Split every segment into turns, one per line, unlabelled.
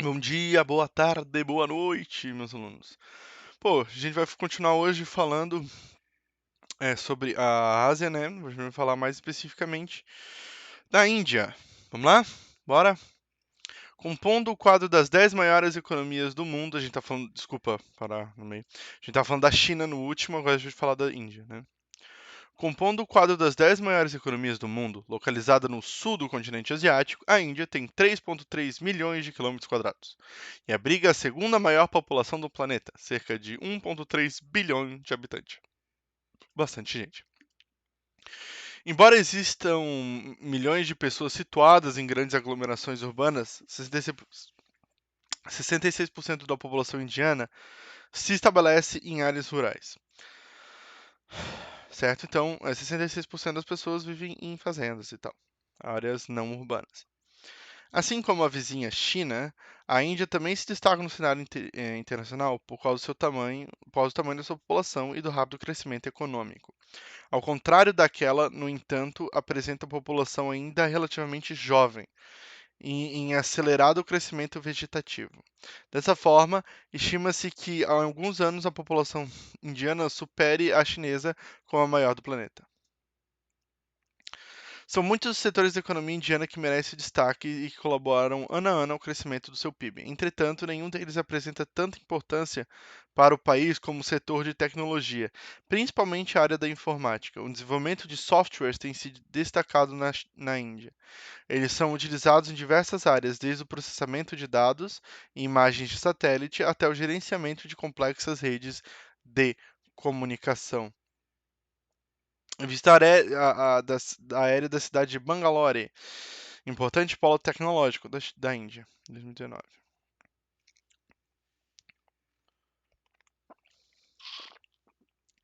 Bom dia, boa tarde, boa noite, meus alunos. Pô, a gente vai continuar hoje falando sobre a Ásia, né? Hoje vamos falar mais especificamente da Índia. Vamos lá? Bora? Compondo o quadro das 10 maiores economias do mundo, a gente tá falando, desculpa parar no meio. A gente tá falando da China no último, agora a gente vai falar da Índia, né? Compondo o quadro das 10 maiores economias do mundo, localizada no sul do continente asiático, a Índia tem 3,3 milhões de quilômetros quadrados e abriga a segunda maior população do planeta, cerca de 1,3 bilhão de habitantes. Bastante gente. Embora existam milhões de pessoas situadas em grandes aglomerações urbanas, 66% da população indiana se estabelece em áreas rurais. Certo? Então, 66% das pessoas vivem em fazendas e tal, áreas não urbanas. Assim como a vizinha China, a Índia também se destaca no cenário internacional por causa do tamanho da sua população e do rápido crescimento econômico. Ao contrário daquela, no entanto, apresenta população ainda relativamente jovem e em acelerado crescimento vegetativo. Dessa forma, estima-se que há alguns anos a população indiana supere a chinesa como a maior do planeta. São muitos os setores da economia indiana que merecem destaque e que colaboram ano a ano ao crescimento do seu PIB. Entretanto, nenhum deles apresenta tanta importância para o país como o setor de tecnologia, principalmente a área da informática. O desenvolvimento de softwares tem se destacado na Índia. Eles são utilizados em diversas áreas, desde o processamento de dados e imagens de satélite até o gerenciamento de complexas redes de comunicação. Vista aérea da cidade de Bangalore, importante polo tecnológico da Índia, 2019.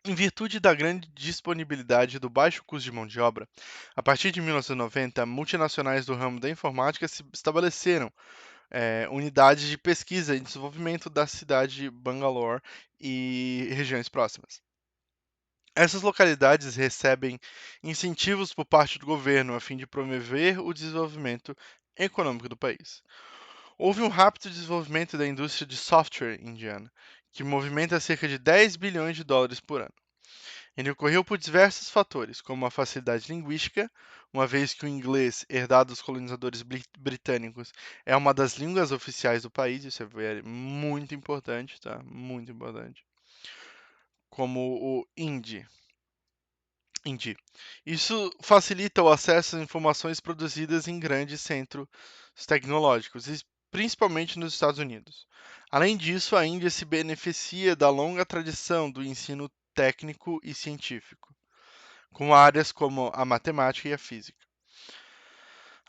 Em virtude da grande disponibilidade e do baixo custo de mão de obra, a partir de 1990, multinacionais do ramo da informática se estabeleceram unidades de pesquisa e desenvolvimento da cidade de Bangalore e regiões próximas. Essas localidades recebem incentivos por parte do governo a fim de promover o desenvolvimento econômico do país. Houve um rápido desenvolvimento da indústria de software indiana, que movimenta cerca de 10 bilhões de dólares por ano. Ele ocorreu por diversos fatores, como a facilidade linguística, uma vez que o inglês, herdado dos colonizadores britânicos, é uma das línguas oficiais do país, isso é muito importante, tá? Muito importante. Como o Hindi. Isso facilita o acesso a informações produzidas em grandes centros tecnológicos, principalmente nos Estados Unidos. Além disso, a Índia se beneficia da longa tradição do ensino técnico e científico, com áreas como a matemática e a física.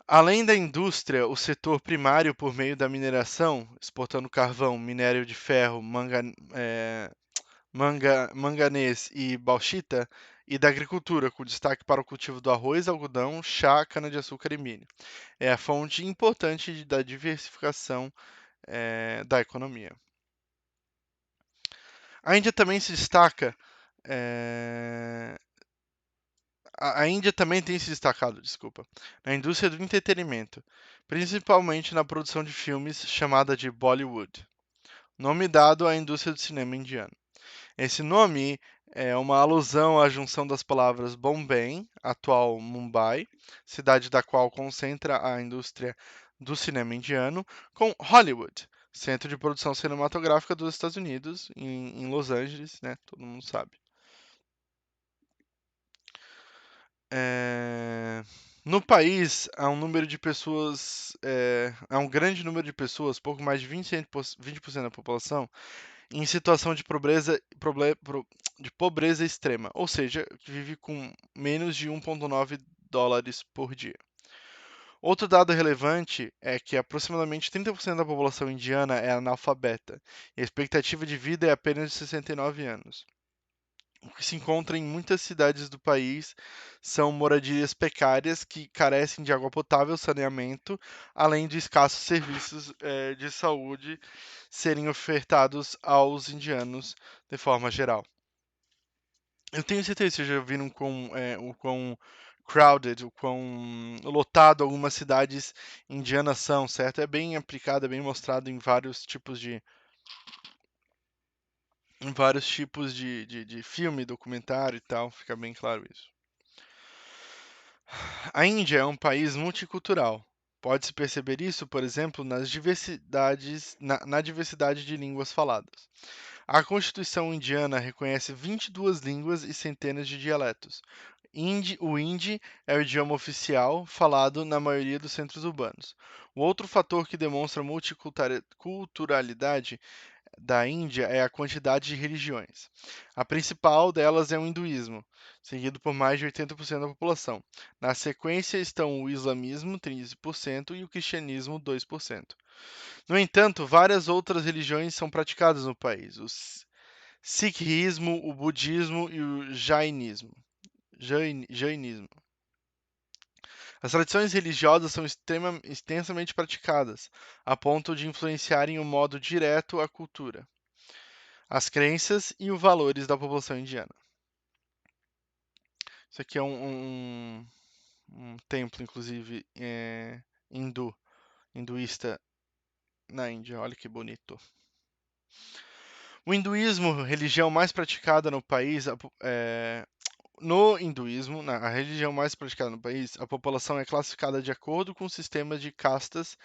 Além da indústria, o setor primário, por meio da mineração, exportando carvão, minério de ferro, manganês e bauxita, e da agricultura, com destaque para o cultivo do arroz, algodão, chá, cana-de-açúcar e milho. É a fonte importante da diversificação da economia. A Índia também se destaca. eh, a Índia também tem se destacado, desculpa, na indústria do entretenimento, principalmente na produção de filmes chamada de Bollywood, nome dado à indústria do cinema indiano. Esse nome é uma alusão à junção das palavras Bombay, atual Mumbai, cidade da qual concentra a indústria do cinema indiano, com Hollywood, centro de produção cinematográfica dos Estados Unidos, em Los Angeles, né? Todo mundo sabe. No país, há um número de pessoas, há um grande número de pessoas, pouco mais de 20% da população, em situação de de pobreza extrema, ou seja, que vive com menos de 1,9 dólares por dia. Outro dado relevante é que aproximadamente 30% da população indiana é analfabeta, e a expectativa de vida é apenas de 69 anos. O que se encontra em muitas cidades do país são moradias precárias que carecem de água potável, saneamento, além de escassos serviços de saúde serem ofertados aos indianos de forma geral. Eu tenho certeza que vocês já viram o quão crowded, o quão lotado algumas cidades indianas são, certo? É bem aplicado, é bem mostrado em vários tipos de filme, documentário e tal, fica bem claro isso. A Índia é um país multicultural. Pode-se perceber isso, por exemplo, na diversidade de línguas faladas. A Constituição indiana reconhece 22 línguas e centenas de dialetos. O hindi é o idioma oficial falado na maioria dos centros urbanos. O outro fator que demonstra a multiculturalidade da Índia é a quantidade de religiões. A principal delas é o hinduísmo, seguido por mais de 80% da população. Na sequência estão o islamismo, 13%, e o cristianismo, 2%. No entanto, várias outras religiões são praticadas no país: o sikhismo, o budismo e o jainismo. Jainismo. As tradições religiosas são extensamente praticadas, a ponto de influenciarem o modo direto a cultura, as crenças e os valores da população indiana. Isso aqui é um templo, inclusive, hinduísta na Índia. Olha que bonito. O hinduísmo, religião mais praticada no país, no hinduísmo, a religião mais praticada no país, a população é classificada de acordo com o sistema de castas,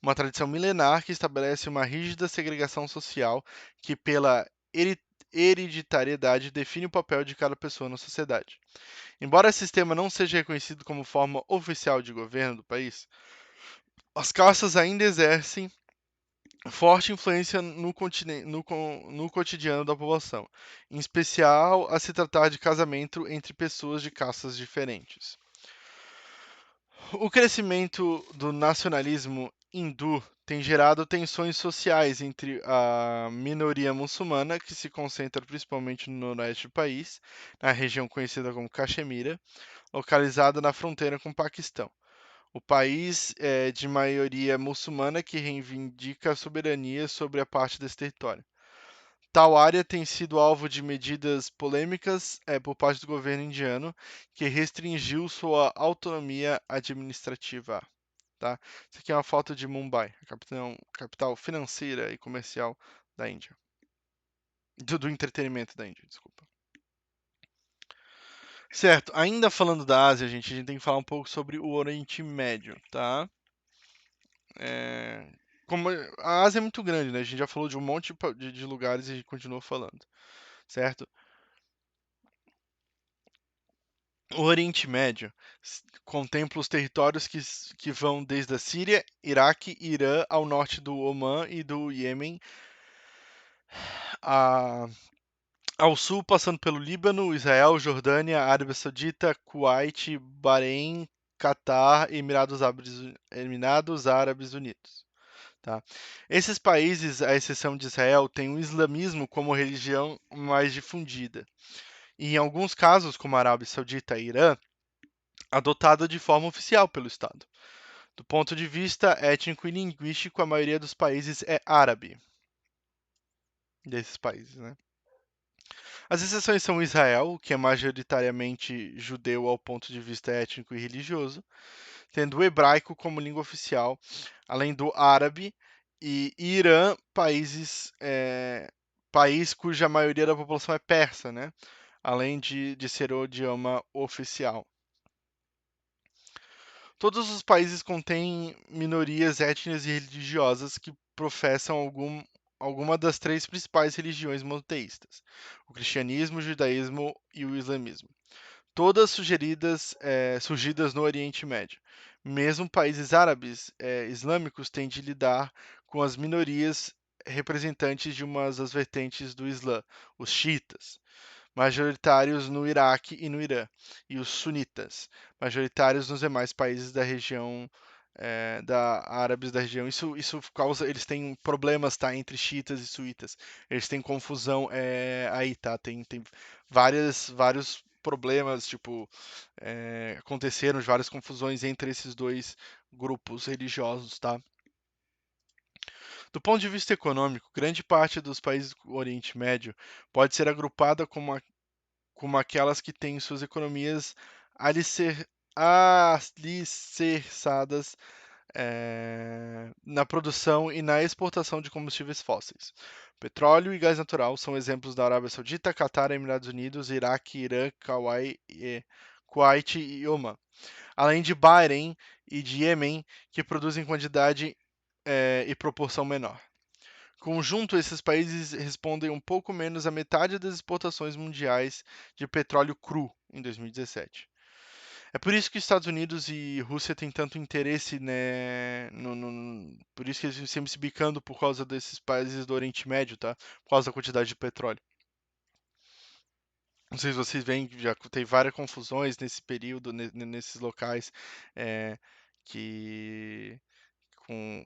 uma tradição milenar que estabelece uma rígida segregação social que, pela hereditariedade, define o papel de cada pessoa na sociedade. Embora esse sistema não seja reconhecido como forma oficial de governo do país, as castas ainda exercem forte influência no cotidiano da população, em especial a se tratar de casamento entre pessoas de castas diferentes. O crescimento do nacionalismo hindu tem gerado tensões sociais entre a minoria muçulmana, que se concentra principalmente no noroeste do país, na região conhecida como Caxemira, localizada na fronteira com o Paquistão. O país é de maioria muçulmana que reivindica a soberania sobre a parte desse território. Tal área tem sido alvo de medidas polêmicas por parte do governo indiano, que restringiu sua autonomia administrativa. Tá? Isso aqui é uma foto de Mumbai, a capital financeira e comercial da Índia. Do entretenimento da Índia, desculpa. Certo, ainda falando da Ásia, a gente tem que falar um pouco sobre o Oriente Médio, tá? É, como a Ásia é muito grande, né? A gente já falou de um monte de lugares e a gente continua falando, certo? O Oriente Médio contempla os territórios que vão desde a Síria, Iraque, Irã, ao norte do Omã e do Iêmen, a- ao sul, passando pelo Líbano, Israel, Jordânia, Arábia Saudita, Kuwait, Bahrein, Catar e Emirados Árabes Unidos. Tá? Esses países, à exceção de Israel, têm o islamismo como religião mais difundida. E em alguns casos, como a Arábia Saudita e Irã, adotada de forma oficial pelo Estado. Do ponto de vista étnico e linguístico, a maioria dos países é árabe. Desses países, né? As exceções são Israel, que é majoritariamente judeu ao ponto de vista étnico e religioso, tendo o hebraico como língua oficial, além do árabe, e Irã, país cuja maioria da população é persa, né? Além de ser o idioma oficial. Todos os países contêm minorias étnicas e religiosas que professam alguma das três principais religiões monoteístas: o cristianismo, o judaísmo e o islamismo. Todas surgidas no Oriente Médio. Mesmo países árabes islâmicos têm de lidar com as minorias representantes de uma das vertentes do Islã, os xiitas, majoritários no Iraque e no Irã, e os sunitas, majoritários nos demais países da região árabes da região. Isso causa, eles têm problemas, tá, entre xiitas e suítas. Eles têm confusão aí, tá? Tem vários problemas, tipo, aconteceram várias confusões entre esses dois grupos religiosos, tá? Do ponto de vista econômico, grande parte dos países do Oriente Médio pode ser agrupada como aquelas que têm suas economias alicerçadas na produção e na exportação de combustíveis fósseis. Petróleo e gás natural são exemplos da Arábia Saudita, Catar, Emirados Unidos, Iraque, Irã, Kuwait e Oman, além de Bahrein e de Iêmen, que produzem quantidade e proporção menor. Conjunto, esses países respondem um pouco menos a metade das exportações mundiais de petróleo cru em 2017. É por isso que Estados Unidos e Rússia têm tanto interesse, né? Por isso que eles estão sempre se bicando por causa desses países do Oriente Médio, tá? Por causa da quantidade de petróleo. Não sei se vocês veem, já tem várias confusões nesse período, nesses locais, é, que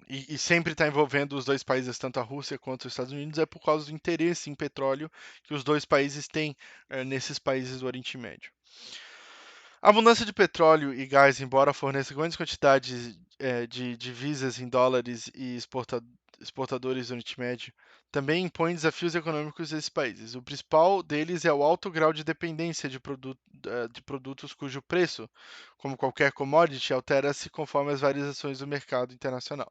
e sempre está envolvendo os dois países, tanto a Rússia quanto os Estados Unidos, é por causa do interesse em petróleo que os dois países têm nesses países do Oriente Médio. A abundância de petróleo e gás, embora forneça grandes quantidades de divisas em dólares e exportadores do Oriente Médio, também impõe desafios econômicos a esses países. O principal deles é o alto grau de dependência de produtos cujo preço, como qualquer commodity, altera-se conforme as variações do mercado internacional.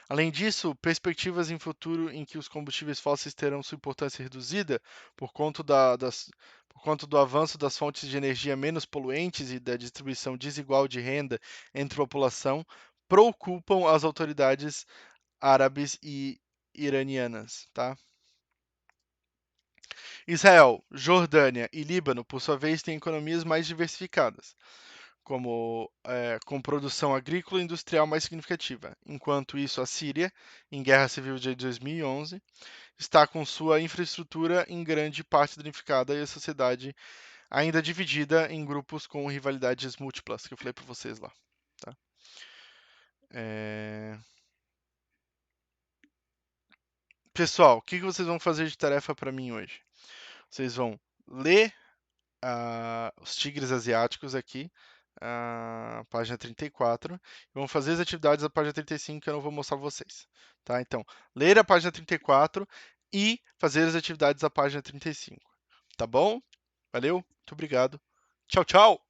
Além disso, perspectivas em futuro em que os combustíveis fósseis terão sua importância reduzida por conta, por conta do avanço das fontes de energia menos poluentes e da distribuição desigual de renda entre a população preocupam as autoridades árabes e iranianas, tá? Israel, Jordânia e Líbano, por sua vez, têm economias mais diversificadas, com produção agrícola e industrial mais significativa. Enquanto isso, a Síria, em guerra civil de 2011, está com sua infraestrutura em grande parte danificada e a sociedade ainda dividida em grupos com rivalidades múltiplas, que eu falei para vocês lá. Tá? É... Pessoal, o que vocês vão fazer de tarefa para mim hoje? Vocês vão ler os tigres asiáticos aqui, página 34. Vamos fazer as atividades da página 35 que eu não vou mostrar para vocês. Tá? Então, ler a página 34 e fazer as atividades da página 35. Tá bom? Valeu, muito obrigado. Tchau, tchau!